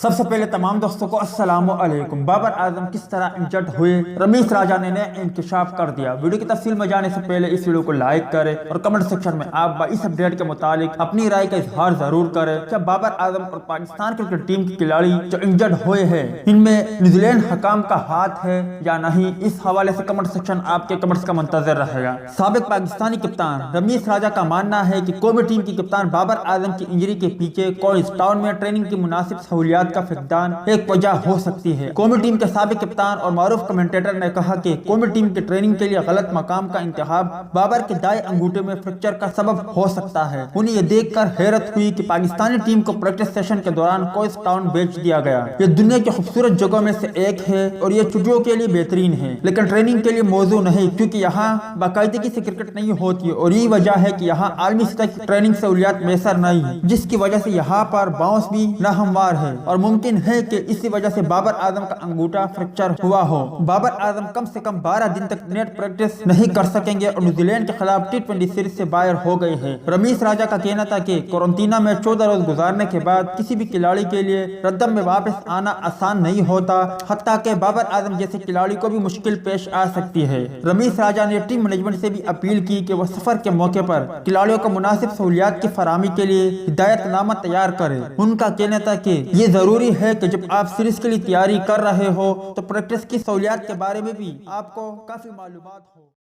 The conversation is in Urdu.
سب سے پہلے تمام دوستوں کو السلام علیکم۔ بابر اعظم کس طرح انجرڈ ہوئے، رمیز راجہ نے انکشاف کر دیا۔ ویڈیو کی تفصیل میں جانے سے پہلے اس ویڈیو کو لائک کریں اور کمنٹ سیکشن میں آپ اس اپڈیٹ کے متعلق اپنی رائے کا اظہار ضرور کریں۔ کیا بابر اعظم اور پاکستان کرکٹ ٹیم کے کھلاڑی جو انجرڈ ہوئے ہیں ان میں نیوزی لینڈ حکام کا ہاتھ ہے یا نہیں؟ اس حوالے سے کمنٹ سیکشن آپ کے کمنٹس کا منتظر رہے گا۔ سابق پاکستانی کپتان رمیز راجہ کا ماننا ہے کہ قومی ٹیم کے کپتان بابر اعظم کی انجری کے پیچھے کھول ٹاؤن میں ٹریننگ کی مناسب سہولیات کا فقدان ایک وجہ ہو سکتی ہے۔ قومی ٹیم کے سابق کپتان اور معروف کمنٹیٹر نے کہا کہ قومی ٹیم کی ٹریننگ کے لیے غلط مقام کا انتخاب بابر کے دائیں انگوٹھے میں فریکچر کا سبب ہو سکتا ہے۔ انہیں یہ دیکھ کر حیرت ہوئی کہ پاکستانی ٹیم کو پریکٹس سیشن کے دوران کھول ٹاؤن بھیج دیا گیا۔ یہ دنیا کی خوبصورت جگہوں میں سے ایک ہے اور یہ چھٹیوں کے لیے بہترین ہے، لیکن ٹریننگ کے لیے موزوں نہیں، کیونکہ یہاں باقاعدگی سے کرکٹ نہیں ہوتی اور یہی وجہ ہے کہ یہاں عالمی سطح کی ٹریننگ سہولیات میسر نہیں، جس کی وجہ سے یہاں پر باؤنس بھی ناہموار ہے اور ممکن ہے کہ اسی وجہ سے بابر اعظم کا انگوٹھا فریکچر ہوا ہو۔ بابر اعظم کم سے کم 12 دن تک نیٹ پریکٹس نہیں کر سکیں گے اور نیوزی لینڈ کے خلاف T20 سیریز سے باہر ہو گئے ہیں۔ رمیز راجہ کا کہنا تھا کہ قرنطینہ میں 14 روز گزارنے کے بعد کسی بھی کھلاڑی کے لیے ردم میں واپس آنا آسان نہیں ہوتا، حتیٰ کہ بابر اعظم جیسے کھلاڑی کو بھی مشکل پیش آ سکتی ہے۔ رمیز راجہ نے ٹیم مینجمنٹ سے بھی اپیل کی کہ وہ سفر کے موقع پر کھلاڑیوں کو مناسب سہولیات کی فراہمی کے لیے ہدایت نامہ تیار کرے۔ ان کا کہنا تھا کہ یہ ضروری ہے کہ جب آپ سیریز کے لیے تیاری کر رہے ہو تو پریکٹس کی سہولیات کے بارے میں بھی آپ کو کافی معلومات ہو۔